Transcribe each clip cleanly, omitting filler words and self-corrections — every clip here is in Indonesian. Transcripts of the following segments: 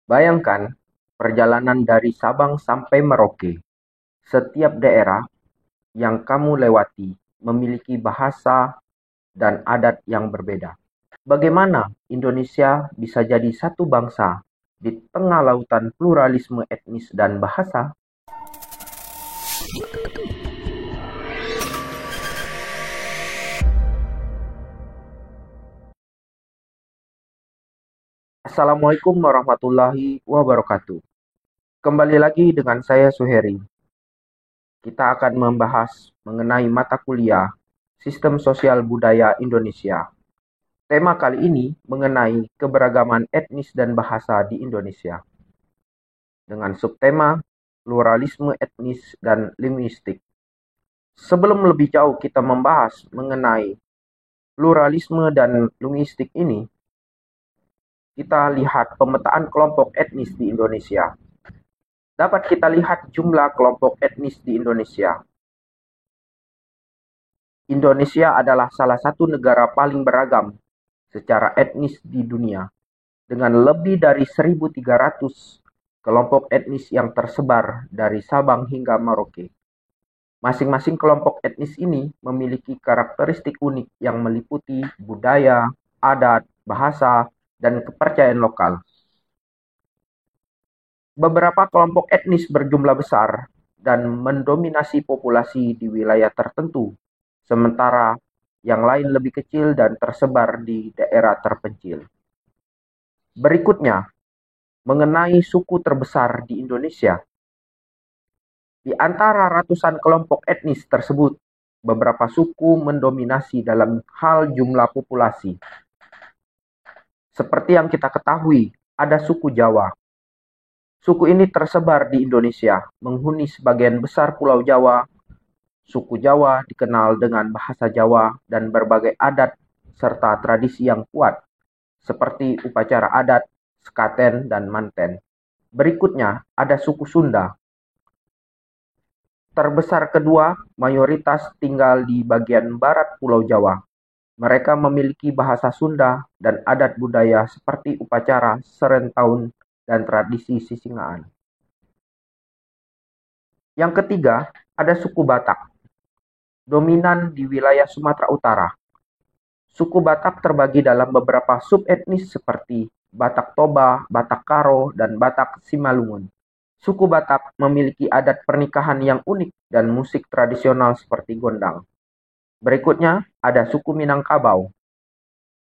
Bayangkan perjalanan dari Sabang sampai Merauke. Setiap daerah yang kamu lewati memiliki bahasa dan adat yang berbeda. Bagaimana Indonesia bisa jadi satu bangsa di tengah lautan pluralisme etnis dan bahasa? Assalamualaikum warahmatullahi wabarakatuh. Kembali lagi dengan saya Suheri. Kita akan membahas mengenai mata kuliah Sistem Sosial Budaya Indonesia. Tema kali ini mengenai keberagaman etnis dan bahasa di Indonesia. Dengan subtema pluralisme etnis dan linguistik. Sebelum lebih jauh kita membahas mengenai pluralisme dan linguistik ini, kita lihat pemetaan kelompok etnis di Indonesia. Dapat kita lihat jumlah kelompok etnis di Indonesia. Indonesia adalah salah satu negara paling beragam secara etnis di dunia, dengan lebih dari 1.300 kelompok etnis yang tersebar dari Sabang hingga Merauke. Masing-masing kelompok etnis ini memiliki karakteristik unik yang meliputi budaya, adat, bahasa, dan kepercayaan lokal. Beberapa kelompok etnis berjumlah besar dan mendominasi populasi di wilayah tertentu, sementara yang lain lebih kecil dan tersebar di daerah terpencil. Berikutnya, mengenai suku terbesar di Indonesia. Di antara ratusan kelompok etnis tersebut, beberapa suku mendominasi dalam hal jumlah populasi. Seperti yang kita ketahui, ada suku Jawa. Suku ini tersebar di Indonesia, menghuni sebagian besar Pulau Jawa. Suku Jawa dikenal dengan bahasa Jawa dan berbagai adat serta tradisi yang kuat, seperti upacara adat, sekaten, dan manten. Berikutnya, ada suku Sunda. Terbesar kedua, mayoritas tinggal di bagian barat Pulau Jawa. Mereka memiliki bahasa Sunda dan adat budaya seperti upacara serentahun dan tradisi sisingaan. Yang ketiga, ada suku Batak. Dominan di wilayah Sumatera Utara. Suku Batak terbagi dalam beberapa subetnis seperti Batak Toba, Batak Karo, dan Batak Simalungun. Suku Batak memiliki adat pernikahan yang unik dan musik tradisional seperti gondang. Berikutnya, ada suku Minangkabau.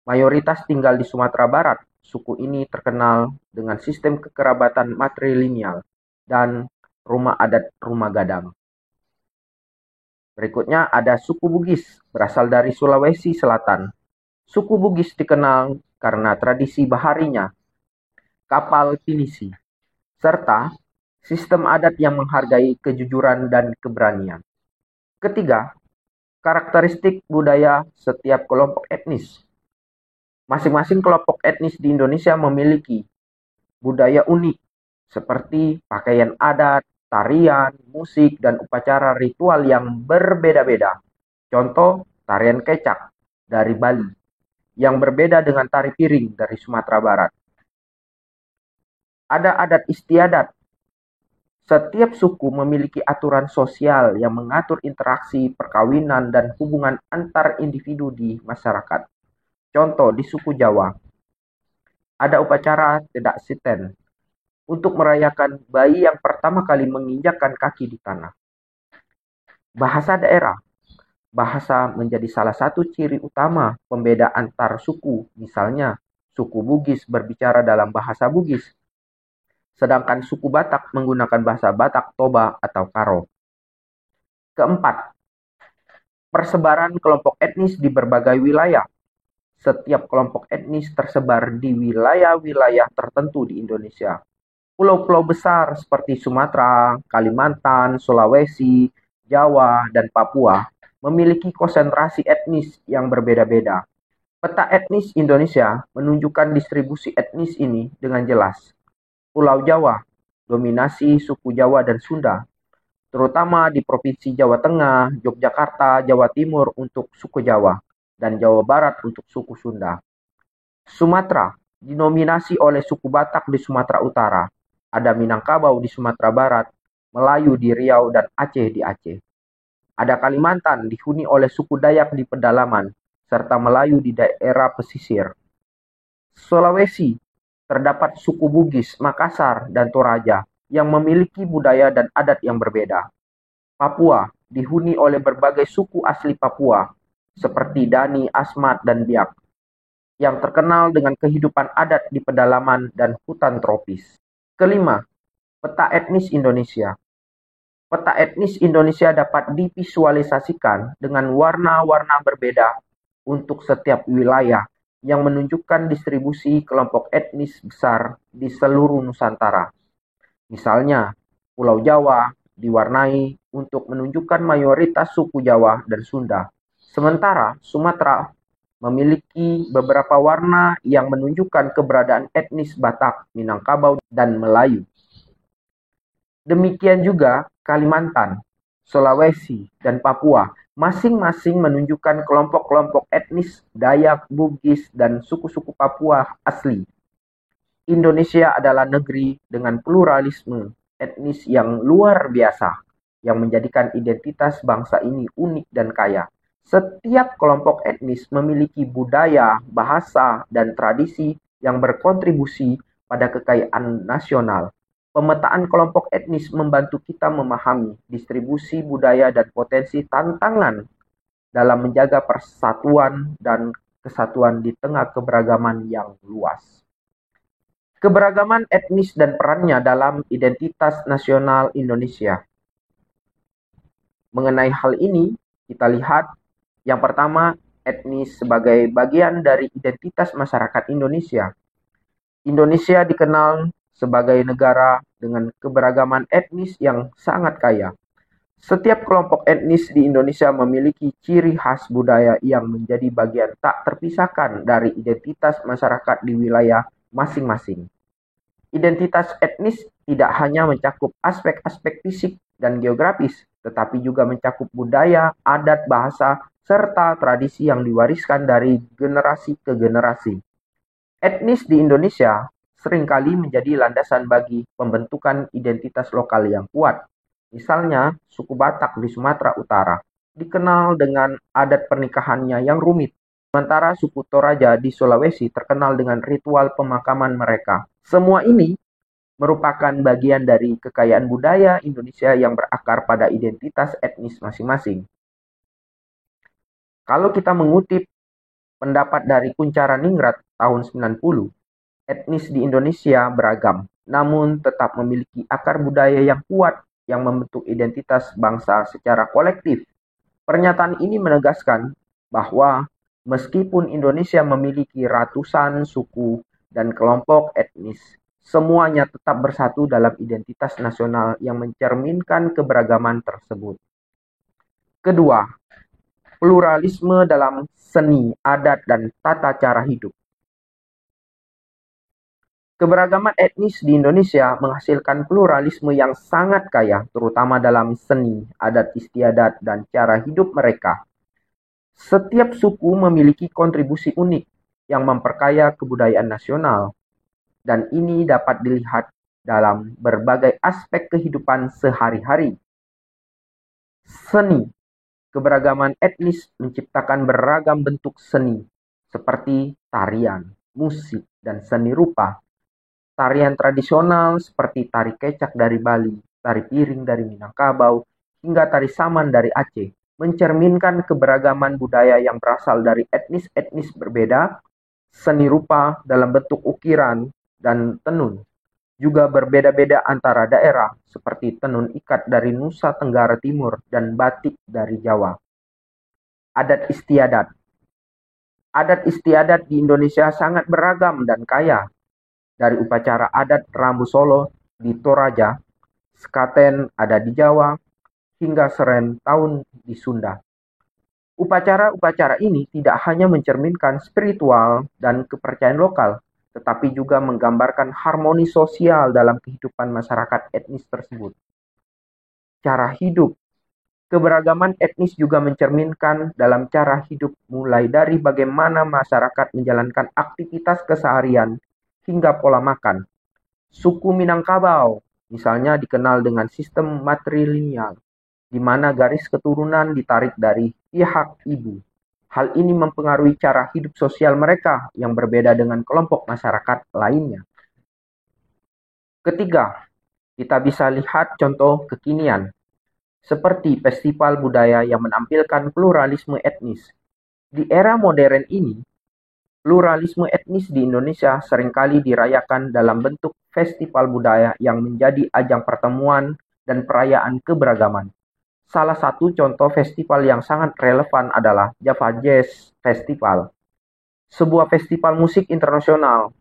Mayoritas tinggal di Sumatera Barat. Suku ini terkenal dengan sistem kekerabatan matrilineal dan rumah adat rumah gadang. Berikutnya ada suku Bugis, berasal dari Sulawesi Selatan. Suku Bugis dikenal karena tradisi baharinya, kapal pinisi, serta sistem adat yang menghargai kejujuran dan keberanian. Ketiga, karakteristik budaya setiap kelompok etnis. Masing-masing kelompok etnis di Indonesia memiliki budaya unik, seperti pakaian adat, tarian, musik, dan upacara ritual yang berbeda-beda. Contoh, tarian kecak dari Bali, yang berbeda dengan tari piring dari Sumatera Barat. Ada adat istiadat. Setiap suku memiliki aturan sosial yang mengatur interaksi, perkawinan, dan hubungan antar individu di masyarakat. Contoh, di suku Jawa, ada upacara Tedak Siten untuk merayakan bayi yang pertama kali menginjakkan kaki di tanah. Bahasa daerah. Bahasa menjadi salah satu ciri utama pembeda antar suku. Misalnya, suku Bugis berbicara dalam bahasa Bugis, sedangkan suku Batak menggunakan bahasa Batak Toba atau Karo. Keempat, persebaran kelompok etnis di berbagai wilayah. Setiap kelompok etnis tersebar di wilayah-wilayah tertentu di Indonesia. Pulau-pulau besar seperti Sumatera, Kalimantan, Sulawesi, Jawa, dan Papua memiliki konsentrasi etnis yang berbeda-beda. Peta etnis Indonesia menunjukkan distribusi etnis ini dengan jelas. Pulau Jawa, dominasi suku Jawa dan Sunda, terutama di Provinsi Jawa Tengah, Yogyakarta, Jawa Timur untuk suku Jawa, dan Jawa Barat untuk suku Sunda. Sumatera dinominasi oleh suku Batak di Sumatera Utara, ada Minangkabau di Sumatera Barat, Melayu di Riau, dan Aceh di Aceh. Ada Kalimantan dihuni oleh suku Dayak di pedalaman, serta Melayu di daerah pesisir. Sulawesi terdapat suku Bugis, Makassar, dan Toraja yang memiliki budaya dan adat yang berbeda. Papua dihuni oleh berbagai suku asli Papua, seperti Dani, Asmat, dan Biak, yang terkenal dengan kehidupan adat di pedalaman dan hutan tropis. Kelima, peta etnis Indonesia. Peta etnis Indonesia dapat divisualisasikan dengan warna-warna berbeda untuk setiap wilayah yang menunjukkan distribusi kelompok etnis besar di seluruh Nusantara. Misalnya, Pulau Jawa diwarnai untuk menunjukkan mayoritas suku Jawa dan Sunda. Sementara Sumatera memiliki beberapa warna yang menunjukkan keberadaan etnis Batak, Minangkabau, dan Melayu. Demikian juga Kalimantan, Sulawesi, dan Papua masing-masing menunjukkan kelompok-kelompok etnis Dayak, Bugis, dan suku-suku Papua asli. Indonesia adalah negeri dengan pluralisme etnis yang luar biasa, yang menjadikan identitas bangsa ini unik dan kaya. Setiap kelompok etnis memiliki budaya, bahasa, dan tradisi yang berkontribusi pada kekayaan nasional. Pemetaan kelompok etnis membantu kita memahami distribusi budaya dan potensi tantangan dalam menjaga persatuan dan kesatuan di tengah keberagaman yang luas. Keberagaman etnis dan perannya dalam identitas nasional Indonesia. Mengenai hal ini, kita lihat yang pertama, etnis sebagai bagian dari identitas masyarakat Indonesia. Indonesia dikenal sebagai negara dengan keberagaman etnis yang sangat kaya. Setiap kelompok etnis di Indonesia memiliki ciri khas budaya yang menjadi bagian tak terpisahkan dari identitas masyarakat di wilayah masing-masing. Identitas etnis tidak hanya mencakup aspek-aspek fisik dan geografis, tetapi juga mencakup budaya, adat, bahasa, serta tradisi yang diwariskan dari generasi ke generasi. Etnis di Indonesia seringkali menjadi landasan bagi pembentukan identitas lokal yang kuat. Misalnya, suku Batak di Sumatera Utara dikenal dengan adat pernikahannya yang rumit, sementara suku Toraja di Sulawesi terkenal dengan ritual pemakaman mereka. Semua ini merupakan bagian dari kekayaan budaya Indonesia yang berakar pada identitas etnis masing-masing. Kalau kita mengutip pendapat dari Kuncharaningrat tahun 90, etnis di Indonesia beragam, namun tetap memiliki akar budaya yang kuat yang membentuk identitas bangsa secara kolektif. Pernyataan ini menegaskan bahwa meskipun Indonesia memiliki ratusan suku dan kelompok etnis, semuanya tetap bersatu dalam identitas nasional yang mencerminkan keberagaman tersebut. Kedua, pluralisme dalam seni, adat, dan tata cara hidup. Keberagaman etnis di Indonesia menghasilkan pluralisme yang sangat kaya, terutama dalam seni, adat istiadat, dan cara hidup mereka. Setiap suku memiliki kontribusi unik yang memperkaya kebudayaan nasional, dan ini dapat dilihat dalam berbagai aspek kehidupan sehari-hari. Seni. Keberagaman etnis menciptakan beragam bentuk seni, seperti tarian, musik, dan seni rupa. Tarian tradisional seperti tari kecak dari Bali, tari piring dari Minangkabau, hingga tari saman dari Aceh mencerminkan keberagaman budaya yang berasal dari etnis-etnis berbeda. Seni rupa dalam bentuk ukiran dan tenun juga berbeda-beda antara daerah, seperti tenun ikat dari Nusa Tenggara Timur dan batik dari Jawa. Adat istiadat. Adat istiadat di Indonesia sangat beragam dan kaya. Dari upacara adat Rambu Solo di Toraja, Sekaten ada di Jawa, hingga Seren Tahun di Sunda. Upacara-upacara ini tidak hanya mencerminkan spiritual dan kepercayaan lokal, tetapi juga menggambarkan harmoni sosial dalam kehidupan masyarakat etnis tersebut. Cara hidup. Keberagaman etnis juga mencerminkan dalam cara hidup, mulai dari bagaimana masyarakat menjalankan aktivitas keseharian hingga pola makan. Suku Minangkabau, misalnya dikenal dengan sistem matrilineal, di mana garis keturunan ditarik dari pihak ibu. Hal ini mempengaruhi cara hidup sosial mereka yang berbeda dengan kelompok masyarakat lainnya. Ketiga, kita bisa lihat contoh kekinian, seperti festival budaya yang menampilkan pluralisme etnis. Di era modern ini, pluralisme etnis di Indonesia seringkali dirayakan dalam bentuk festival budaya yang menjadi ajang pertemuan dan perayaan keberagaman. Salah satu contoh festival yang sangat relevan adalah Java Jazz Festival, sebuah festival musik internasional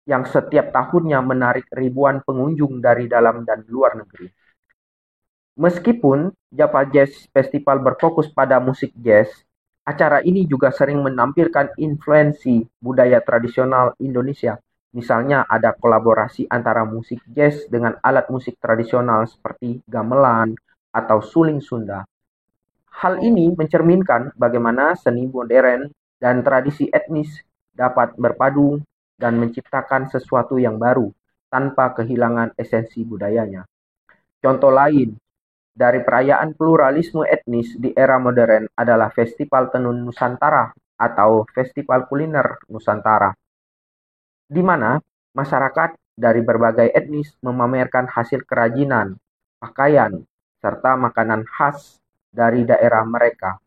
yang setiap tahunnya menarik ribuan pengunjung dari dalam dan luar negeri. Meskipun Java Jazz Festival berfokus pada musik jazz, acara ini juga sering menampilkan influensi budaya tradisional Indonesia. Misalnya ada kolaborasi antara musik jazz dengan alat musik tradisional seperti gamelan atau suling Sunda. Hal ini mencerminkan bagaimana seni modern dan tradisi etnis dapat berpadu dan menciptakan sesuatu yang baru tanpa kehilangan esensi budayanya. Contoh lain dari perayaan pluralisme etnis di era modern adalah Festival Tenun Nusantara atau Festival Kuliner Nusantara, di mana masyarakat dari berbagai etnis memamerkan hasil kerajinan, pakaian, serta makanan khas dari daerah mereka.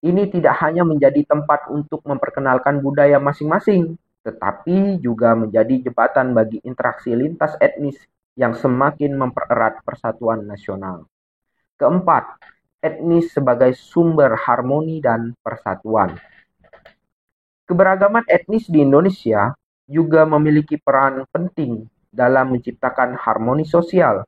Ini tidak hanya menjadi tempat untuk memperkenalkan budaya masing-masing, tetapi juga menjadi jembatan bagi interaksi lintas etnis yang semakin mempererat persatuan nasional. Keempat, etnis sebagai sumber harmoni dan persatuan. Keberagaman etnis di Indonesia juga memiliki peran penting dalam menciptakan harmoni sosial.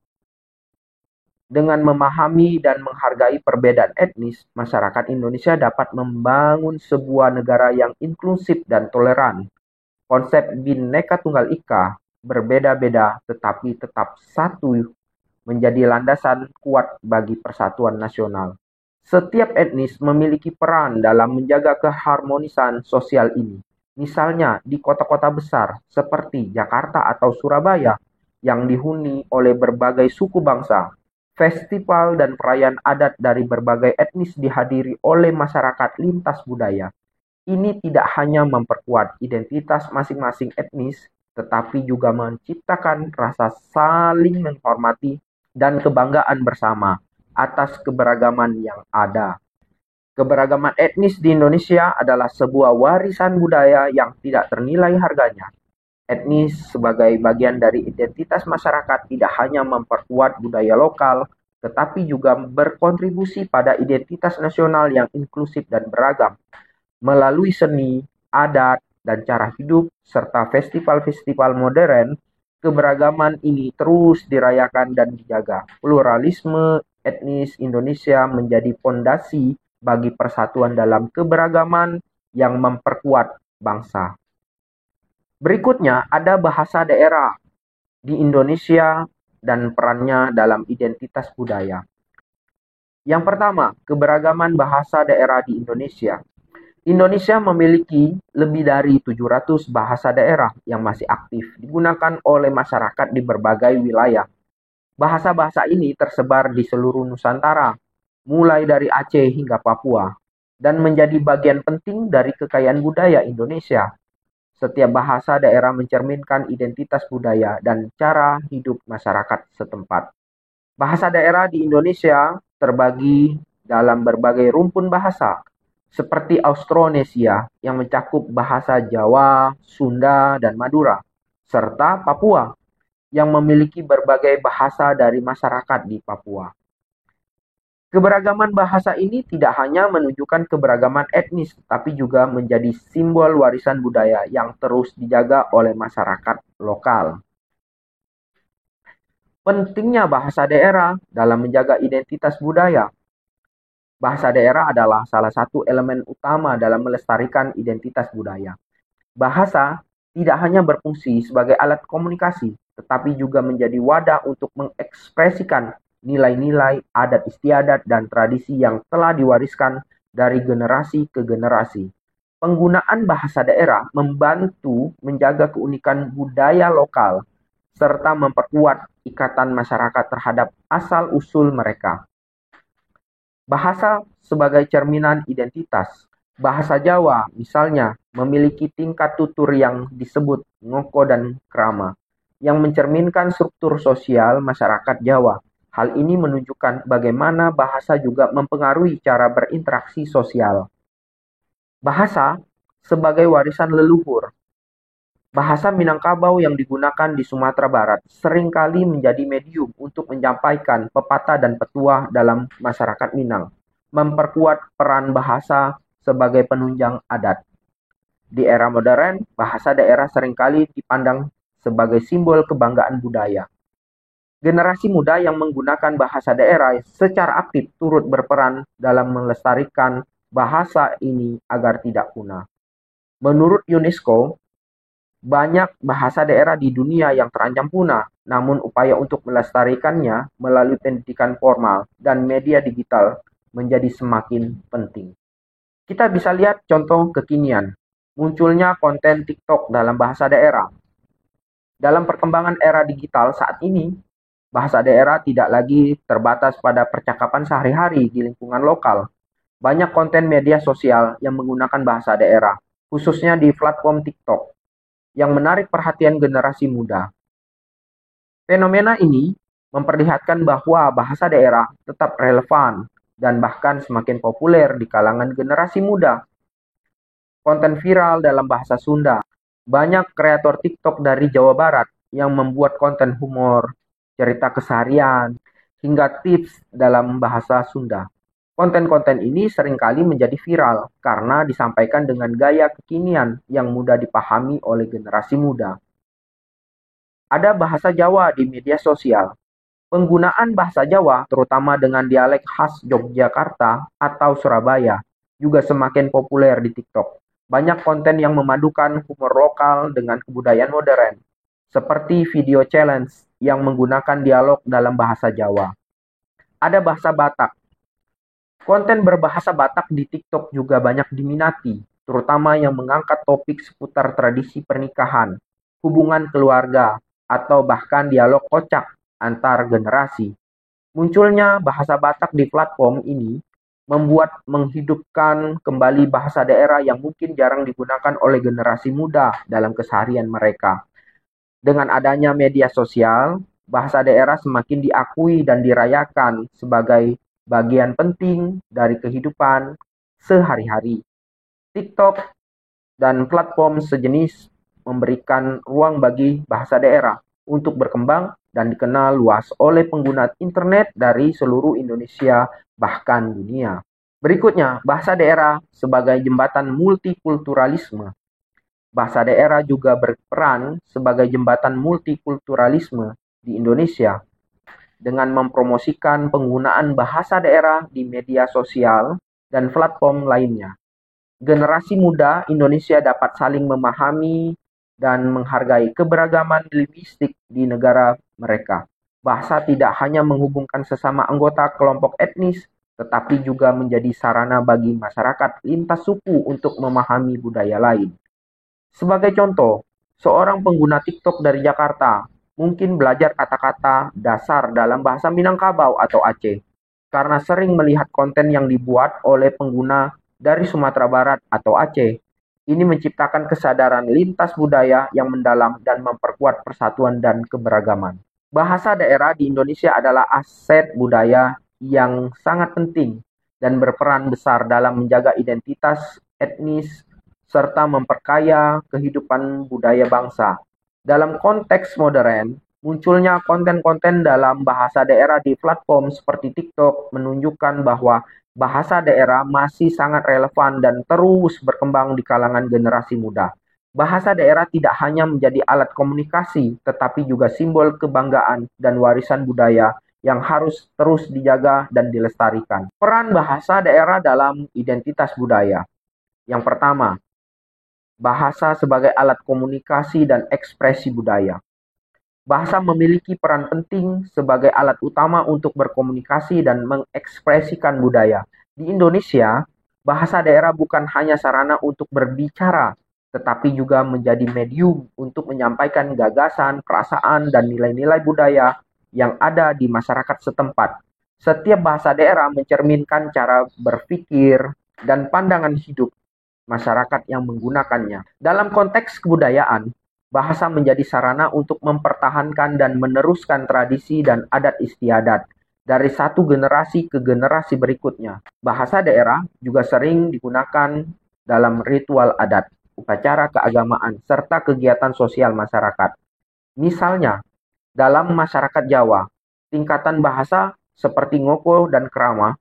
Dengan memahami dan menghargai perbedaan etnis, masyarakat Indonesia dapat membangun sebuah negara yang inklusif dan toleran. Konsep Bhinneka Tunggal Ika, berbeda-beda tetapi tetap satu, menjadi landasan kuat bagi persatuan nasional. Setiap etnis memiliki peran dalam menjaga keharmonisan sosial ini. Misalnya di kota-kota besar seperti Jakarta atau Surabaya yang dihuni oleh berbagai suku bangsa, festival dan perayaan adat dari berbagai etnis dihadiri oleh masyarakat lintas budaya. Ini tidak hanya memperkuat identitas masing-masing etnis, tetapi juga menciptakan rasa saling menghormati dan kebanggaan bersama atas keberagaman yang ada. Keberagaman etnis di Indonesia adalah sebuah warisan budaya yang tidak ternilai harganya. Etnis sebagai bagian dari identitas masyarakat tidak hanya memperkuat budaya lokal, tetapi juga berkontribusi pada identitas nasional yang inklusif dan beragam. Melalui seni, adat, dan cara hidup, serta festival-festival modern, keberagaman ini terus dirayakan dan dijaga. Pluralisme etnis Indonesia menjadi fondasi bagi persatuan dalam keberagaman yang memperkuat bangsa. Berikutnya ada bahasa daerah di Indonesia dan perannya dalam identitas budaya. Yang pertama, keberagaman bahasa daerah di Indonesia. Indonesia memiliki lebih dari 700 bahasa daerah yang masih aktif digunakan oleh masyarakat di berbagai wilayah. Bahasa-bahasa ini tersebar di seluruh Nusantara, mulai dari Aceh hingga Papua, dan menjadi bagian penting dari kekayaan budaya Indonesia. Setiap bahasa daerah mencerminkan identitas budaya dan cara hidup masyarakat setempat. Bahasa daerah di Indonesia terbagi dalam berbagai rumpun bahasa, seperti Austronesia yang mencakup bahasa Jawa, Sunda, dan Madura, serta Papua yang memiliki berbagai bahasa dari masyarakat di Papua. Keberagaman bahasa ini tidak hanya menunjukkan keberagaman etnis, tapi juga menjadi simbol warisan budaya yang terus dijaga oleh masyarakat lokal. Pentingnya bahasa daerah dalam menjaga identitas budaya. Bahasa daerah adalah salah satu elemen utama dalam melestarikan identitas budaya. Bahasa tidak hanya berfungsi sebagai alat komunikasi, tetapi juga menjadi wadah untuk mengekspresikan nilai-nilai, adat istiadat, dan tradisi yang telah diwariskan dari generasi ke generasi. Penggunaan bahasa daerah membantu menjaga keunikan budaya lokal serta memperkuat ikatan masyarakat terhadap asal-usul mereka. Bahasa sebagai cerminan identitas. Bahasa Jawa, misalnya, memiliki tingkat tutur yang disebut ngoko dan krama, yang mencerminkan struktur sosial masyarakat Jawa. Hal ini menunjukkan bagaimana bahasa juga mempengaruhi cara berinteraksi sosial. Bahasa sebagai warisan leluhur. Bahasa Minangkabau yang digunakan di Sumatera Barat seringkali menjadi medium untuk menyampaikan pepatah dan petuah dalam masyarakat Minang, memperkuat peran bahasa sebagai penunjang adat. Di era modern, bahasa daerah seringkali dipandang sebagai simbol kebanggaan budaya. Generasi muda yang menggunakan bahasa daerah secara aktif turut berperan dalam melestarikan bahasa ini agar tidak punah. Menurut UNESCO, banyak bahasa daerah di dunia yang terancam punah, namun upaya untuk melestarikannya melalui pendidikan formal dan media digital menjadi semakin penting. Kita bisa lihat contoh kekinian, munculnya konten TikTok dalam bahasa daerah. Dalam perkembangan era digital saat ini, bahasa daerah tidak lagi terbatas pada percakapan sehari-hari di lingkungan lokal. Banyak konten media sosial yang menggunakan bahasa daerah, khususnya di platform TikTok, yang menarik perhatian generasi muda. Fenomena ini memperlihatkan bahwa bahasa daerah tetap relevan dan bahkan semakin populer di kalangan generasi muda. Konten viral dalam bahasa Sunda. Banyak kreator TikTok dari Jawa Barat yang membuat konten humor, cerita keseharian, hingga tips dalam bahasa Sunda. Konten-konten ini seringkali menjadi viral karena disampaikan dengan gaya kekinian yang mudah dipahami oleh generasi muda. Ada bahasa Jawa di media sosial. Penggunaan bahasa Jawa, terutama dengan dialek khas Yogyakarta atau Surabaya, juga semakin populer di TikTok. Banyak konten yang memadukan humor lokal dengan kebudayaan modern, seperti video challenge yang menggunakan dialog dalam bahasa Jawa. Ada bahasa Batak. Konten berbahasa Batak di TikTok juga banyak diminati, terutama yang mengangkat topik seputar tradisi pernikahan, hubungan keluarga, atau bahkan dialog kocak antar generasi. Munculnya bahasa Batak di platform ini membuat menghidupkan kembali bahasa daerah yang mungkin jarang digunakan oleh generasi muda dalam keseharian mereka. Dengan adanya media sosial, bahasa daerah semakin diakui dan dirayakan sebagai bagian penting dari kehidupan sehari-hari. TikTok dan platform sejenis memberikan ruang bagi bahasa daerah untuk berkembang dan dikenal luas oleh pengguna internet dari seluruh Indonesia bahkan dunia. Berikutnya, bahasa daerah sebagai jembatan multikulturalisme. Bahasa daerah juga berperan sebagai jembatan multikulturalisme di Indonesia dengan mempromosikan penggunaan bahasa daerah di media sosial dan platform lainnya. Generasi muda Indonesia dapat saling memahami dan menghargai keberagaman linguistik di negara mereka. Bahasa tidak hanya menghubungkan sesama anggota kelompok etnis, tetapi juga menjadi sarana bagi masyarakat lintas suku untuk memahami budaya lain. Sebagai contoh, seorang pengguna TikTok dari Jakarta mungkin belajar kata-kata dasar dalam bahasa Minangkabau atau Aceh, karena sering melihat konten yang dibuat oleh pengguna dari Sumatera Barat atau Aceh. Ini menciptakan kesadaran lintas budaya yang mendalam dan memperkuat persatuan dan keberagaman. Bahasa daerah di Indonesia adalah aset budaya yang sangat penting dan berperan besar dalam menjaga identitas etnis serta memperkaya kehidupan budaya bangsa. Dalam konteks modern, munculnya konten-konten dalam bahasa daerah di platform seperti TikTok menunjukkan bahwa bahasa daerah masih sangat relevan dan terus berkembang di kalangan generasi muda. Bahasa daerah tidak hanya menjadi alat komunikasi, tetapi juga simbol kebanggaan dan warisan budaya yang harus terus dijaga dan dilestarikan. Peran bahasa daerah dalam identitas budaya. Yang pertama, bahasa sebagai alat komunikasi dan ekspresi budaya. Bahasa memiliki peran penting sebagai alat utama untuk berkomunikasi dan mengekspresikan budaya. Di Indonesia, bahasa daerah bukan hanya sarana untuk berbicara, tetapi juga menjadi medium untuk menyampaikan gagasan, perasaan, dan nilai-nilai budaya yang ada di masyarakat setempat. Setiap bahasa daerah mencerminkan cara berpikir dan pandangan hidup masyarakat yang menggunakannya. Dalam konteks kebudayaan, bahasa menjadi sarana untuk mempertahankan dan meneruskan tradisi dan adat istiadat dari satu generasi ke generasi berikutnya. Bahasa daerah juga sering digunakan dalam ritual adat, upacara keagamaan, serta kegiatan sosial masyarakat. Misalnya, dalam masyarakat Jawa, tingkatan bahasa seperti ngoko dan krama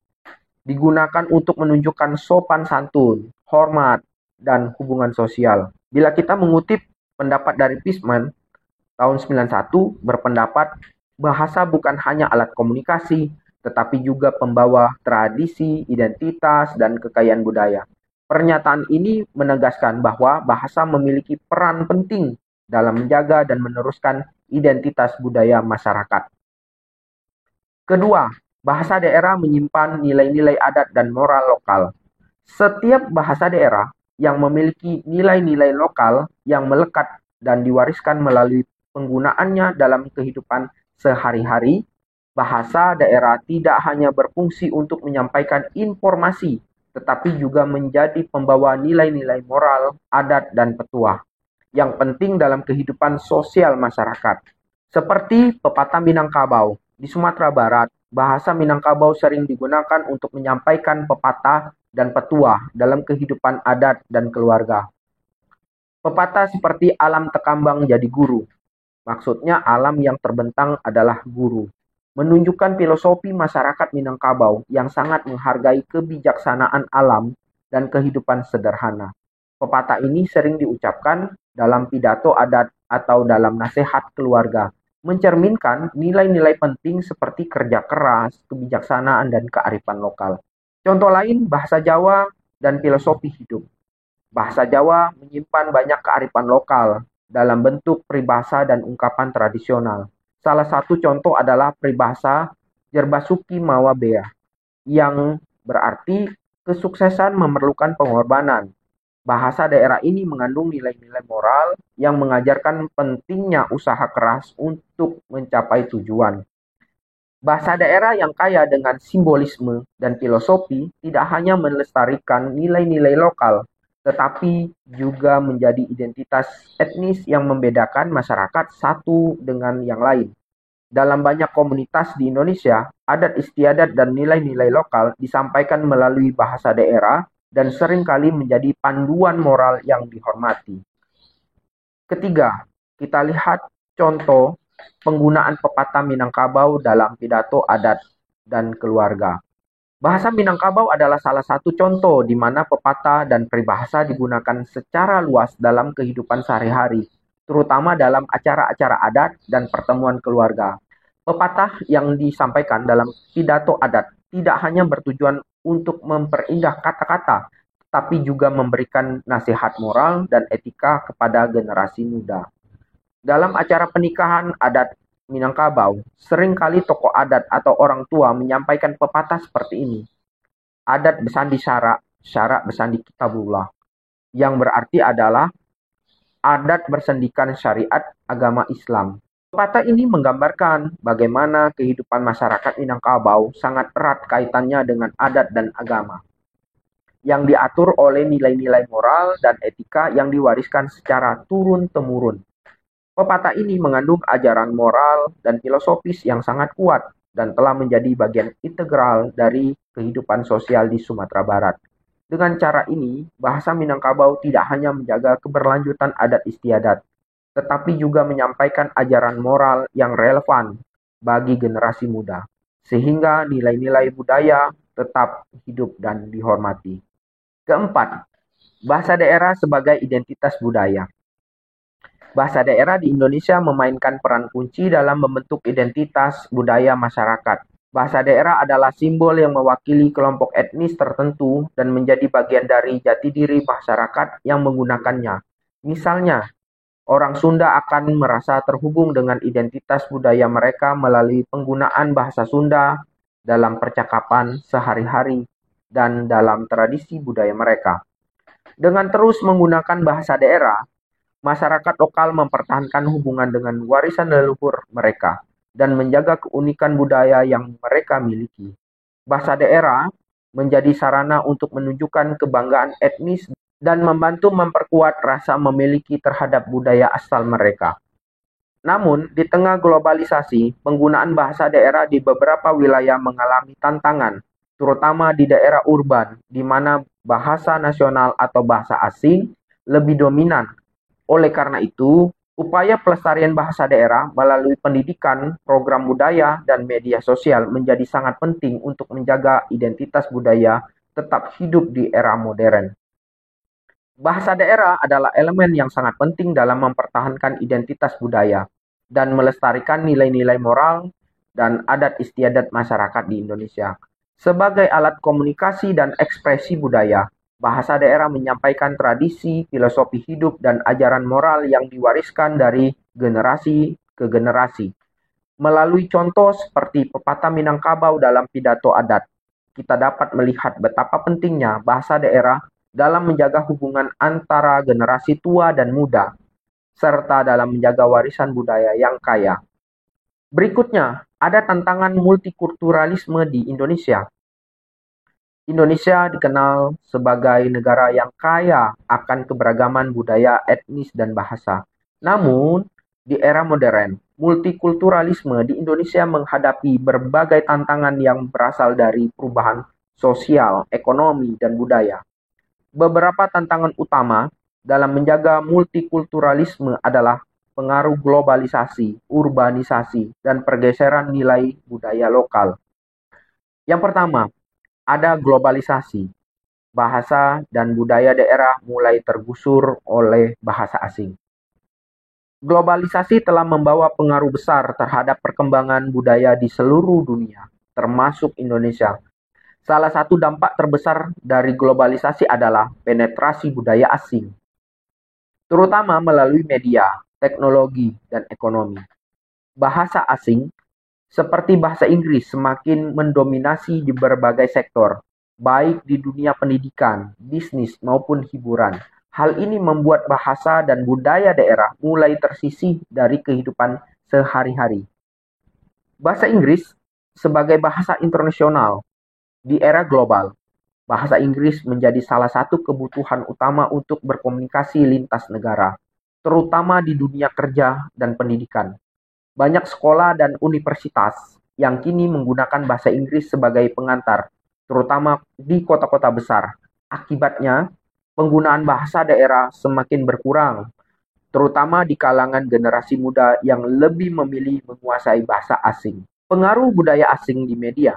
digunakan untuk menunjukkan sopan santun, hormat, dan hubungan sosial. Bila kita mengutip pendapat dari Pisman tahun 91 berpendapat bahasa bukan hanya alat komunikasi, tetapi juga pembawa tradisi, identitas, dan kekayaan budaya. Pernyataan ini menegaskan bahwa bahasa memiliki peran penting dalam menjaga dan meneruskan identitas budaya masyarakat. Kedua, bahasa daerah menyimpan nilai-nilai adat dan moral lokal. Setiap bahasa daerah yang memiliki nilai-nilai lokal yang melekat dan diwariskan melalui penggunaannya dalam kehidupan sehari-hari, bahasa daerah tidak hanya berfungsi untuk menyampaikan informasi, tetapi juga menjadi pembawa nilai-nilai moral, adat, dan petuah yang penting dalam kehidupan sosial masyarakat. Seperti pepatah Minangkabau, di Sumatera Barat, bahasa Minangkabau sering digunakan untuk menyampaikan pepatah dan petuah dalam kehidupan adat dan keluarga. Pepatah seperti alam tekambang jadi guru. Maksudnya alam yang terbentang adalah guru. Menunjukkan filosofi masyarakat Minangkabau yang sangat menghargai kebijaksanaan alam dan kehidupan sederhana. Pepatah ini sering diucapkan dalam pidato adat atau dalam nasihat keluarga, mencerminkan nilai-nilai penting seperti kerja keras, kebijaksanaan, dan kearifan lokal. Contoh lain, bahasa Jawa dan filosofi hidup. Bahasa Jawa menyimpan banyak kearifan lokal dalam bentuk peribahasa dan ungkapan tradisional. Salah satu contoh adalah peribahasa Jerbasuki Mawa Bea, yang berarti kesuksesan memerlukan pengorbanan. Bahasa daerah ini mengandung nilai-nilai moral yang mengajarkan pentingnya usaha keras untuk mencapai tujuan. Bahasa daerah yang kaya dengan simbolisme dan filosofi tidak hanya melestarikan nilai-nilai lokal, tetapi juga menjadi identitas etnis yang membedakan masyarakat satu dengan yang lain. Dalam banyak komunitas di Indonesia, adat istiadat dan nilai-nilai lokal disampaikan melalui bahasa daerah dan seringkali menjadi panduan moral yang dihormati. Ketiga, kita lihat contoh penggunaan pepatah Minangkabau dalam pidato adat dan keluarga. Bahasa Minangkabau adalah salah satu contoh di mana pepatah dan peribahasa digunakan secara luas dalam kehidupan sehari-hari, terutama dalam acara-acara adat dan pertemuan keluarga. Pepatah yang disampaikan dalam pidato adat tidak hanya bertujuan untuk memperindah kata-kata, tapi juga memberikan nasihat moral dan etika kepada generasi muda. Dalam acara pernikahan adat Minangkabau, seringkali tokoh adat atau orang tua menyampaikan pepatah seperti ini. Adat besandi syarak, syarak besandi kitabullah, yang berarti adalah adat bersendikan syariat agama Islam. Pepatah ini menggambarkan bagaimana kehidupan masyarakat Minangkabau sangat erat kaitannya dengan adat dan agama, yang diatur oleh nilai-nilai moral dan etika yang diwariskan secara turun-temurun. Pepatah ini mengandung ajaran moral dan filosofis yang sangat kuat dan telah menjadi bagian integral dari kehidupan sosial di Sumatera Barat. Dengan cara ini, bahasa Minangkabau tidak hanya menjaga keberlanjutan adat istiadat, tetapi juga menyampaikan ajaran moral yang relevan bagi generasi muda, sehingga nilai-nilai budaya tetap hidup dan dihormati. Keempat, bahasa daerah sebagai identitas budaya. Bahasa daerah di Indonesia memainkan peran kunci dalam membentuk identitas budaya masyarakat. Bahasa daerah adalah simbol yang mewakili kelompok etnis tertentu dan menjadi bagian dari jati diri masyarakat yang menggunakannya. Misalnya, orang Sunda akan merasa terhubung dengan identitas budaya mereka melalui penggunaan bahasa Sunda dalam percakapan sehari-hari. dan dalam tradisi budaya mereka. Dengan terus menggunakan bahasa daerah, masyarakat lokal mempertahankan hubungan dengan warisan leluhur mereka dan menjaga keunikan budaya yang mereka miliki. Bahasa daerah menjadi sarana untuk menunjukkan kebanggaan etnis dan membantu memperkuat rasa memiliki terhadap budaya asal mereka. Namun, di tengah globalisasi, penggunaan bahasa daerah di beberapa wilayah mengalami tantangan, terutama di daerah urban, di mana bahasa nasional atau bahasa asing lebih dominan. Oleh karena itu, upaya pelestarian bahasa daerah melalui pendidikan, program budaya, dan media sosial menjadi sangat penting untuk menjaga identitas budaya tetap hidup di era modern. Bahasa daerah adalah elemen yang sangat penting dalam mempertahankan identitas budaya dan melestarikan nilai-nilai moral dan adat istiadat masyarakat di Indonesia. Sebagai alat komunikasi dan ekspresi budaya, bahasa daerah menyampaikan tradisi, filosofi hidup, dan ajaran moral yang diwariskan dari generasi ke generasi. Melalui contoh seperti pepatah Minangkabau dalam pidato adat, kita dapat melihat betapa pentingnya bahasa daerah dalam menjaga hubungan antara generasi tua dan muda, serta dalam menjaga warisan budaya yang kaya. Berikutnya, ada tantangan multikulturalisme di Indonesia. Indonesia dikenal sebagai negara yang kaya akan keberagaman budaya, etnis, dan bahasa. Namun, di era modern, multikulturalisme di Indonesia menghadapi berbagai tantangan yang berasal dari perubahan sosial, ekonomi, dan budaya. Beberapa tantangan utama dalam menjaga multikulturalisme adalah pengaruh globalisasi, urbanisasi, dan pergeseran nilai budaya lokal. Yang pertama, ada globalisasi. Bahasa dan budaya daerah mulai tergusur oleh bahasa asing. Globalisasi telah membawa pengaruh besar terhadap perkembangan budaya di seluruh dunia, termasuk Indonesia. Salah satu dampak terbesar dari globalisasi adalah penetrasi budaya asing, terutama melalui media, teknologi, dan ekonomi. Bahasa asing, seperti bahasa Inggris, semakin mendominasi di berbagai sektor, baik di dunia pendidikan, bisnis, maupun hiburan. Hal ini membuat bahasa dan budaya daerah mulai tersisih dari kehidupan sehari-hari. Bahasa Inggris sebagai bahasa internasional. Di era global, bahasa Inggris menjadi salah satu kebutuhan utama untuk berkomunikasi lintas negara, terutama di dunia kerja dan pendidikan. Banyak sekolah dan universitas yang kini menggunakan bahasa Inggris sebagai pengantar, terutama di kota-kota besar. Akibatnya, penggunaan bahasa daerah semakin berkurang, terutama di kalangan generasi muda yang lebih memilih menguasai bahasa asing. Pengaruh budaya asing di media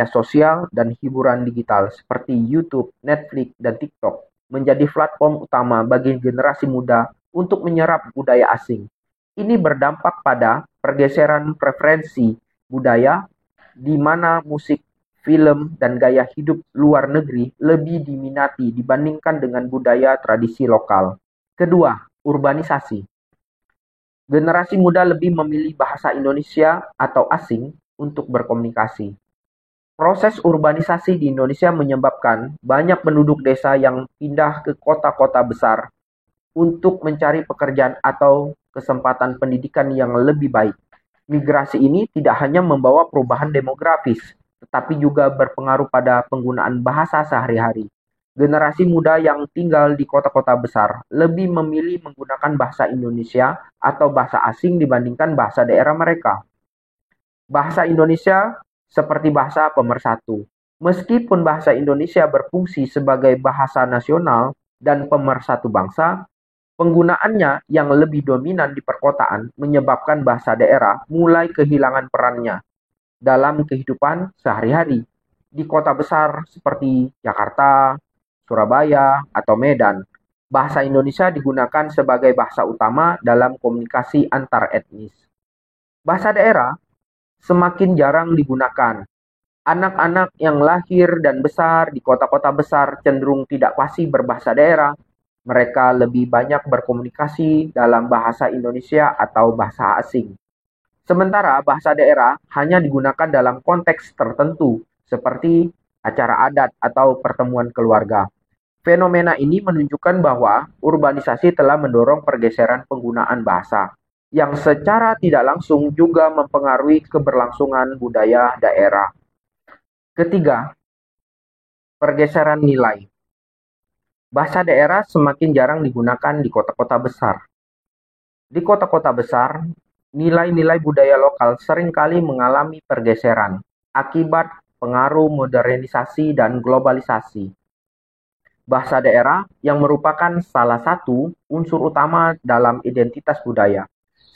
sosial, dan hiburan digital seperti YouTube, Netflix, dan TikTok menjadi platform utama bagi generasi muda untuk menyerap budaya asing. Ini berdampak pada pergeseran preferensi budaya di mana musik, film, dan gaya hidup luar negeri lebih diminati dibandingkan dengan budaya tradisi lokal. Kedua, urbanisasi. Generasi muda lebih memilih bahasa Indonesia atau asing untuk berkomunikasi. Proses urbanisasi di Indonesia menyebabkan banyak penduduk desa yang pindah ke kota-kota besar untuk mencari pekerjaan atau kesempatan pendidikan yang lebih baik. Migrasi ini tidak hanya membawa perubahan demografis, tetapi juga berpengaruh pada penggunaan bahasa sehari-hari. Generasi muda yang tinggal di kota-kota besar lebih memilih menggunakan bahasa Indonesia atau bahasa asing dibandingkan bahasa daerah mereka. Bahasa Indonesia seperti bahasa pemersatu. Meskipun bahasa Indonesia berfungsi sebagai bahasa nasional dan pemersatu bangsa, penggunaannya yang lebih dominan di perkotaan menyebabkan bahasa daerah mulai kehilangan perannya dalam kehidupan sehari-hari. Di kota besar seperti Jakarta, Surabaya, atau Medan, bahasa Indonesia digunakan sebagai bahasa utama dalam komunikasi antar etnis. Bahasa daerah semakin jarang digunakan. Anak-anak yang lahir dan besar di kota-kota besar cenderung tidak fasih berbahasa daerah. Mereka lebih banyak berkomunikasi dalam bahasa Indonesia atau bahasa asing. Sementara bahasa daerah hanya digunakan dalam konteks tertentu, seperti acara adat, atau pertemuan keluarga. Fenomena ini menunjukkan bahwa urbanisasi telah mendorong pergeseran penggunaan bahasa, yang secara tidak langsung juga mempengaruhi keberlangsungan budaya daerah. Ketiga, pergeseran nilai. Bahasa daerah semakin jarang digunakan di kota-kota besar. Di kota-kota besar, nilai-nilai budaya lokal seringkali mengalami pergeseran akibat pengaruh modernisasi dan globalisasi. Bahasa daerah yang merupakan salah satu unsur utama dalam identitas budaya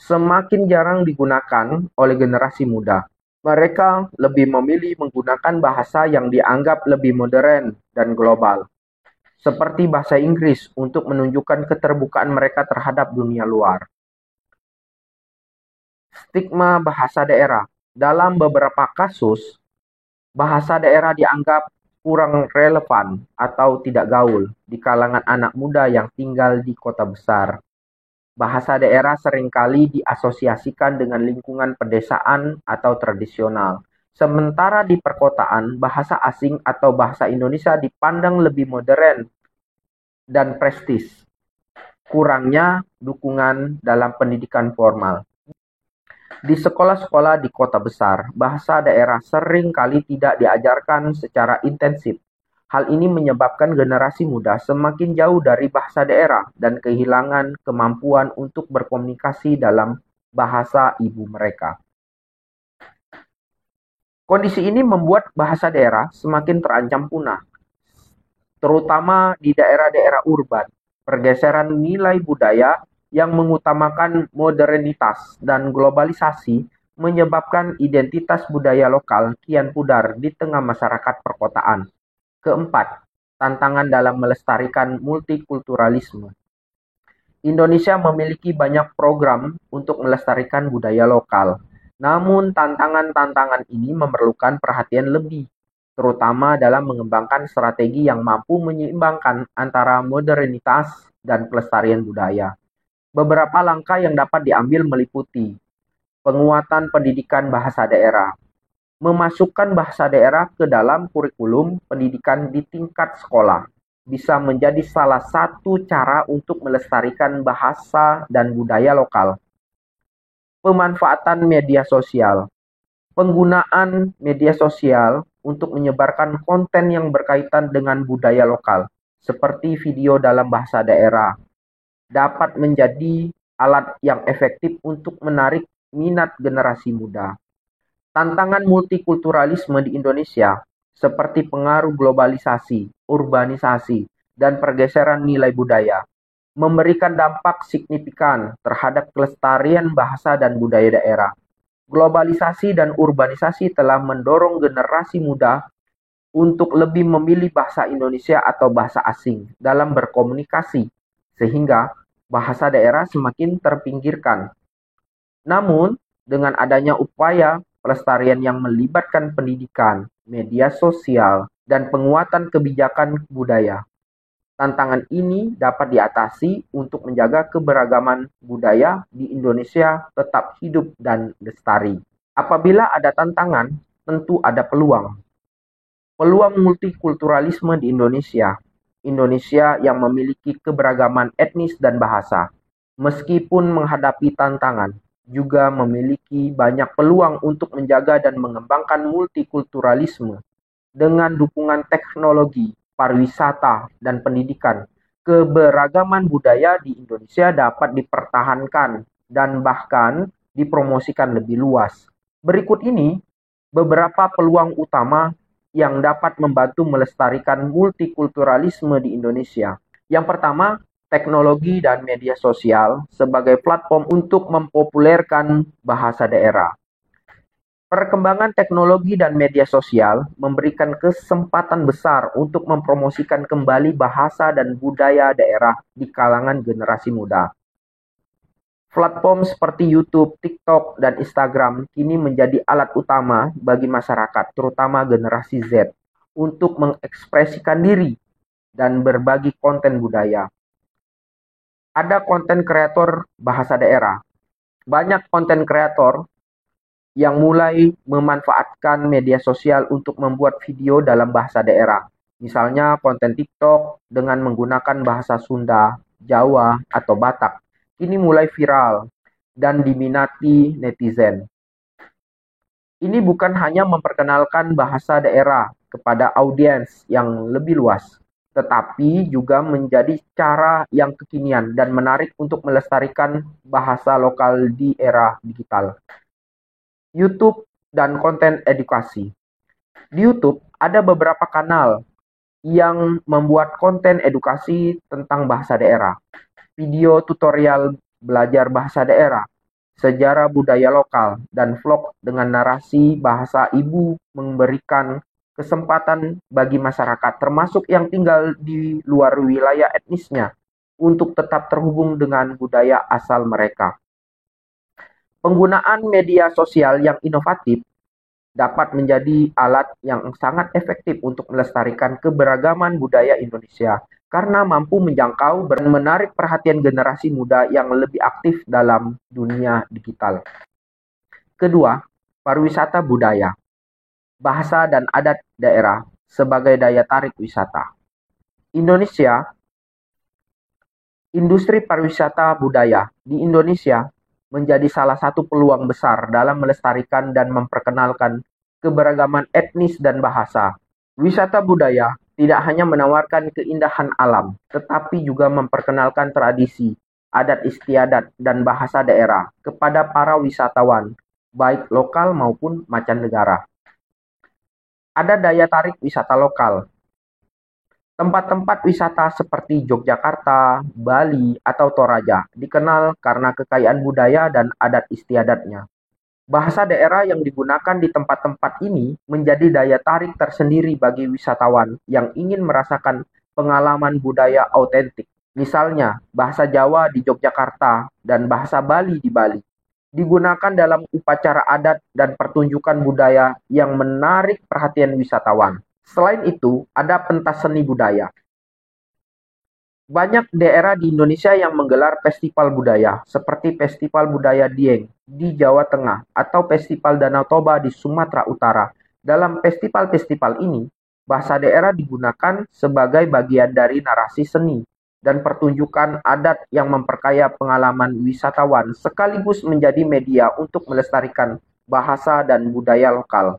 semakin jarang digunakan oleh generasi muda. Mereka lebih memilih menggunakan bahasa yang dianggap lebih modern dan global, seperti bahasa Inggris untuk menunjukkan keterbukaan mereka terhadap dunia luar. Stigma bahasa daerah. Dalam beberapa kasus, bahasa daerah dianggap kurang relevan atau tidak gaul di kalangan anak muda yang tinggal di kota besar. Bahasa daerah seringkali diasosiasikan dengan lingkungan pedesaan atau tradisional. Sementara di perkotaan, bahasa asing atau bahasa Indonesia dipandang lebih modern dan prestis. Kurangnya dukungan dalam pendidikan formal. Di sekolah-sekolah di kota besar, bahasa daerah sering kali tidak diajarkan secara intensif. Hal ini menyebabkan generasi muda semakin jauh dari bahasa daerah dan kehilangan kemampuan untuk berkomunikasi dalam bahasa ibu mereka. Kondisi ini membuat bahasa daerah semakin terancam punah, terutama di daerah-daerah urban. Pergeseran nilai budaya yang mengutamakan modernitas dan globalisasi menyebabkan identitas budaya lokal kian pudar di tengah masyarakat perkotaan. Keempat, tantangan dalam melestarikan multikulturalisme. Indonesia memiliki banyak program untuk melestarikan budaya lokal. Namun tantangan-tantangan ini memerlukan perhatian lebih, terutama dalam mengembangkan strategi yang mampu menyeimbangkan antara modernitas dan pelestarian budaya. Beberapa langkah yang dapat diambil meliputi penguatan pendidikan bahasa daerah, memasukkan bahasa daerah ke dalam kurikulum pendidikan di tingkat sekolah, bisa menjadi salah satu cara untuk melestarikan bahasa dan budaya lokal. Pemanfaatan media sosial. Penggunaan media sosial untuk menyebarkan konten yang berkaitan dengan budaya lokal, seperti video dalam bahasa daerah, dapat menjadi alat yang efektif untuk menarik minat generasi muda. Tantangan multikulturalisme di Indonesia, seperti pengaruh globalisasi, urbanisasi, dan pergeseran nilai budaya, memberikan dampak signifikan terhadap kelestarian bahasa dan budaya daerah. Globalisasi dan urbanisasi telah mendorong generasi muda untuk lebih memilih bahasa Indonesia atau bahasa asing dalam berkomunikasi, sehingga bahasa daerah semakin terpinggirkan. Namun, dengan adanya upaya pelestarian yang melibatkan pendidikan, media sosial, dan penguatan kebijakan budaya, tantangan ini dapat diatasi untuk menjaga keberagaman budaya di Indonesia tetap hidup dan lestari. Apabila ada tantangan, tentu ada peluang. Peluang multikulturalisme di Indonesia. Indonesia yang memiliki keberagaman etnis dan bahasa, meskipun menghadapi tantangan, juga memiliki banyak peluang untuk menjaga dan mengembangkan multikulturalisme. Dengan dukungan teknologi, pariwisata, dan pendidikan, keberagaman budaya di Indonesia dapat dipertahankan dan bahkan dipromosikan lebih luas. Berikut ini beberapa peluang utama yang dapat membantu melestarikan multikulturalisme di Indonesia. Yang pertama, teknologi dan media sosial sebagai platform untuk mempopulerkan bahasa daerah. Perkembangan teknologi dan media sosial memberikan kesempatan besar untuk mempromosikan kembali bahasa dan budaya daerah di kalangan generasi muda. Platform seperti YouTube, TikTok, dan Instagram kini menjadi alat utama bagi masyarakat, terutama generasi Z, untuk mengekspresikan diri dan berbagi konten budaya. Ada konten kreator bahasa daerah. Banyak konten kreator yang mulai memanfaatkan media sosial untuk membuat video dalam bahasa daerah. Misalnya konten TikTok dengan menggunakan bahasa Sunda, Jawa, atau Batak. Kini mulai viral dan diminati netizen. Ini bukan hanya memperkenalkan bahasa daerah kepada audiens yang lebih luas, tetapi juga menjadi cara yang kekinian dan menarik untuk melestarikan bahasa lokal di era digital. YouTube dan konten edukasi. Di YouTube ada beberapa kanal yang membuat konten edukasi tentang bahasa daerah, video tutorial belajar bahasa daerah, sejarah budaya lokal, dan vlog dengan narasi bahasa ibu memberikan kesempatan bagi masyarakat termasuk yang tinggal di luar wilayah etnisnya untuk tetap terhubung dengan budaya asal mereka. Penggunaan media sosial yang inovatif dapat menjadi alat yang sangat efektif untuk melestarikan keberagaman budaya Indonesia karena mampu menjangkau dan menarik perhatian generasi muda yang lebih aktif dalam dunia digital. Kedua, pariwisata budaya, bahasa dan adat daerah sebagai daya tarik wisata. Indonesia, industri pariwisata budaya di Indonesia menjadi salah satu peluang besar dalam melestarikan dan memperkenalkan keberagaman etnis dan bahasa. Wisata budaya tidak hanya menawarkan keindahan alam, tetapi juga memperkenalkan tradisi, adat istiadat, dan bahasa daerah kepada para wisatawan, baik lokal maupun mancanegara. Ada daya tarik wisata lokal. Tempat-tempat wisata seperti Yogyakarta, Bali, atau Toraja dikenal karena kekayaan budaya dan adat istiadatnya. Bahasa daerah yang digunakan di tempat-tempat ini menjadi daya tarik tersendiri bagi wisatawan yang ingin merasakan pengalaman budaya autentik. Misalnya, bahasa Jawa di Yogyakarta dan bahasa Bali di Bali digunakan dalam upacara adat dan pertunjukan budaya yang menarik perhatian wisatawan. Selain itu, ada pentas seni budaya. Banyak daerah di Indonesia yang menggelar festival budaya, seperti Festival Budaya Dieng di Jawa Tengah atau Festival Danau Toba di Sumatera Utara. Dalam festival-festival ini, bahasa daerah digunakan sebagai bagian dari narasi seni dan pertunjukan adat yang memperkaya pengalaman wisatawan sekaligus menjadi media untuk melestarikan bahasa dan budaya lokal.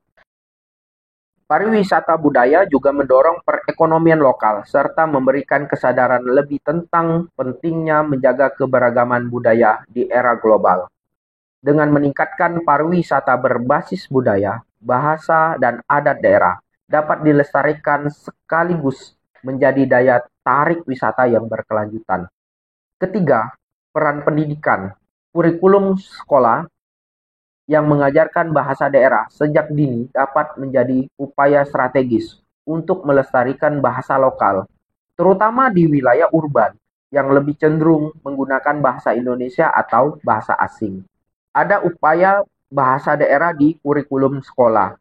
Pariwisata budaya juga mendorong perekonomian lokal serta memberikan kesadaran lebih tentang pentingnya menjaga keberagaman budaya di era global. Dengan meningkatkan pariwisata berbasis budaya, bahasa, dan adat daerah dapat dilestarikan sekaligus menjadi daya tarik wisata yang berkelanjutan. Ketiga, peran pendidikan. Kurikulum sekolah yang mengajarkan bahasa daerah sejak dini dapat menjadi upaya strategis untuk melestarikan bahasa lokal, terutama di wilayah urban yang lebih cenderung menggunakan bahasa Indonesia atau bahasa asing. Ada upaya bahasa daerah di kurikulum sekolah.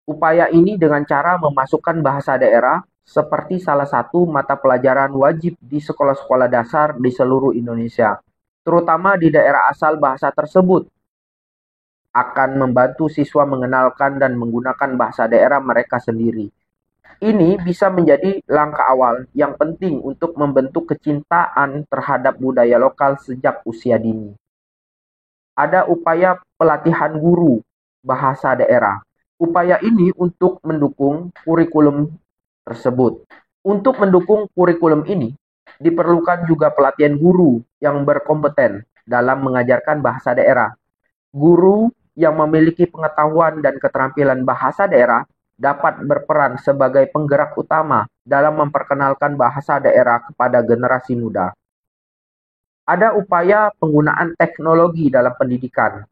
Upaya ini dengan cara memasukkan bahasa daerah seperti salah satu mata pelajaran wajib di sekolah-sekolah dasar di seluruh Indonesia, terutama di daerah asal bahasa tersebut, akan membantu siswa mengenalkan dan menggunakan bahasa daerah mereka sendiri. Ini bisa menjadi langkah awal yang penting untuk membentuk kecintaan terhadap budaya lokal sejak usia dini. Ada upaya pelatihan guru bahasa daerah. Upaya ini untuk mendukung kurikulum tersebut. Untuk mendukung kurikulum ini, diperlukan juga pelatihan guru yang berkompeten dalam mengajarkan bahasa daerah. Guru yang memiliki pengetahuan dan keterampilan bahasa daerah dapat berperan sebagai penggerak utama dalam memperkenalkan bahasa daerah kepada generasi muda. Ada upaya penggunaan teknologi dalam pendidikan.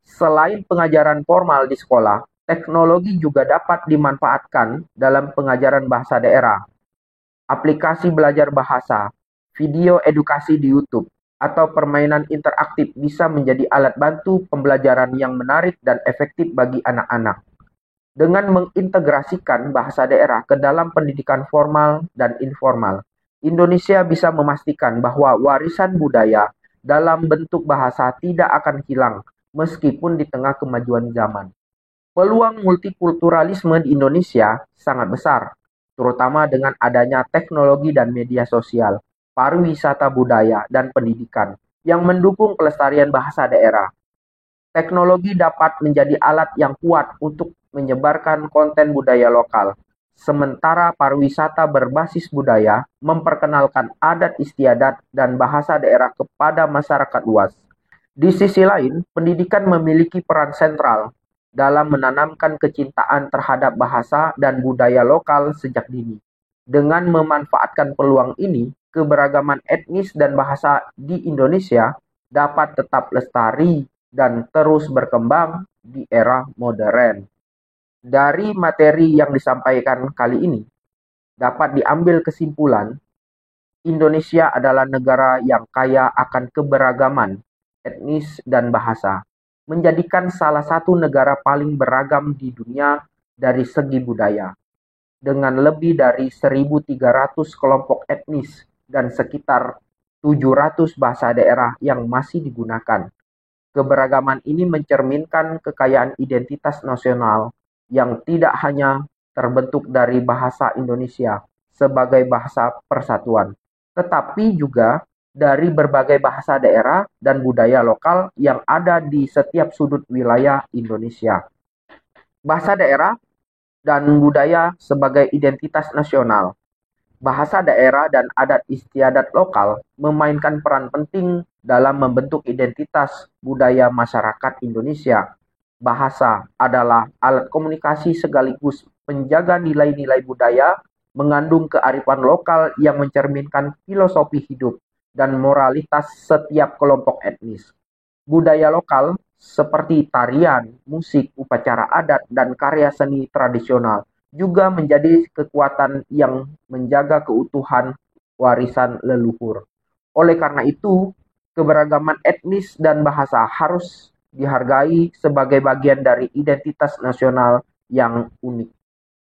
Selain pengajaran formal di sekolah, teknologi juga dapat dimanfaatkan dalam pengajaran bahasa daerah. Aplikasi belajar bahasa, video edukasi di YouTube, atau permainan interaktif bisa menjadi alat bantu pembelajaran yang menarik dan efektif bagi anak-anak. Dengan mengintegrasikan bahasa daerah ke dalam pendidikan formal dan informal, Indonesia bisa memastikan bahwa warisan budaya dalam bentuk bahasa tidak akan hilang, meskipun di tengah kemajuan zaman. Peluang multikulturalisme di Indonesia sangat besar, terutama dengan adanya teknologi dan media sosial, pariwisata budaya, dan pendidikan yang mendukung pelestarian bahasa daerah. Teknologi dapat menjadi alat yang kuat untuk menyebarkan konten budaya lokal, sementara pariwisata berbasis budaya memperkenalkan adat istiadat dan bahasa daerah kepada masyarakat luas. Di sisi lain, pendidikan memiliki peran sentral dalam menanamkan kecintaan terhadap bahasa dan budaya lokal sejak dini. Dengan memanfaatkan peluang ini, keberagaman etnis dan bahasa di Indonesia dapat tetap lestari dan terus berkembang di era modern. Dari materi yang disampaikan kali ini, dapat diambil kesimpulan Indonesia adalah negara yang kaya akan keberagaman etnis dan bahasa, menjadikan salah satu negara paling beragam di dunia dari segi budaya. Dengan lebih dari 1.300 kelompok etnis dan sekitar 700 bahasa daerah yang masih digunakan. Keberagaman ini mencerminkan kekayaan identitas nasional yang tidak hanya terbentuk dari bahasa Indonesia sebagai bahasa persatuan, tetapi juga dari berbagai bahasa daerah dan budaya lokal yang ada di setiap sudut wilayah Indonesia. Bahasa daerah dan budaya sebagai identitas nasional. Bahasa daerah dan adat istiadat lokal memainkan peran penting dalam membentuk identitas budaya masyarakat Indonesia. Bahasa adalah alat komunikasi sekaligus penjaga nilai-nilai budaya, mengandung kearifan lokal yang mencerminkan filosofi hidup dan moralitas setiap kelompok etnis. Budaya lokal seperti tarian, musik, upacara adat, dan karya seni tradisional juga menjadi kekuatan yang menjaga keutuhan warisan leluhur. Oleh karena itu, keberagaman etnis dan bahasa harus dihargai sebagai bagian dari identitas nasional yang unik.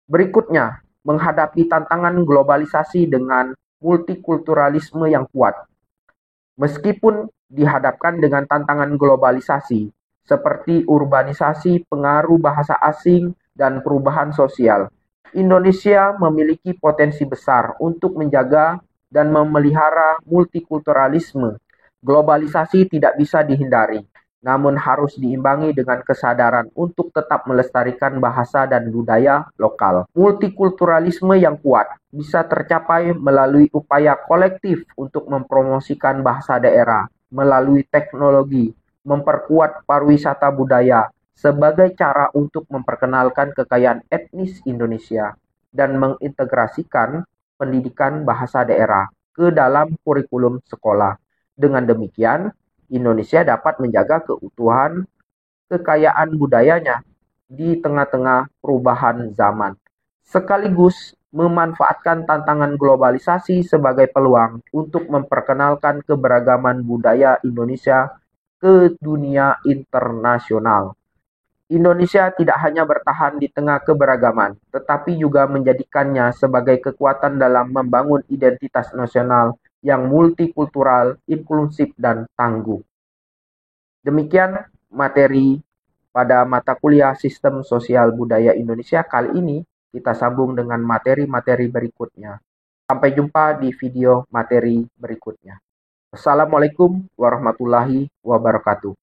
Berikutnya, menghadapi tantangan globalisasi dengan multikulturalisme yang kuat. Meskipun dihadapkan dengan tantangan globalisasi, seperti urbanisasi, pengaruh bahasa asing, dan perubahan sosial, Indonesia memiliki potensi besar untuk menjaga dan memelihara multikulturalisme. Globalisasi tidak bisa dihindari, namun harus diimbangi dengan kesadaran untuk tetap melestarikan bahasa dan budaya lokal. Multikulturalisme yang kuat bisa tercapai melalui upaya kolektif untuk mempromosikan bahasa daerah melalui teknologi, memperkuat pariwisata budaya sebagai cara untuk memperkenalkan kekayaan etnis Indonesia dan mengintegrasikan pendidikan bahasa daerah ke dalam kurikulum sekolah. Dengan demikian, Indonesia dapat menjaga keutuhan kekayaan budayanya di tengah-tengah perubahan zaman, sekaligus memanfaatkan tantangan globalisasi sebagai peluang untuk memperkenalkan keberagaman budaya Indonesia ke dunia internasional. Indonesia tidak hanya bertahan di tengah keberagaman, tetapi juga menjadikannya sebagai kekuatan dalam membangun identitas nasional yang multikultural, inklusif, dan tangguh. Demikian materi pada mata kuliah Sistem Sosial Budaya Indonesia kali ini. Kita sambung dengan materi-materi berikutnya. Sampai jumpa di video materi berikutnya. Assalamualaikum warahmatullahi wabarakatuh.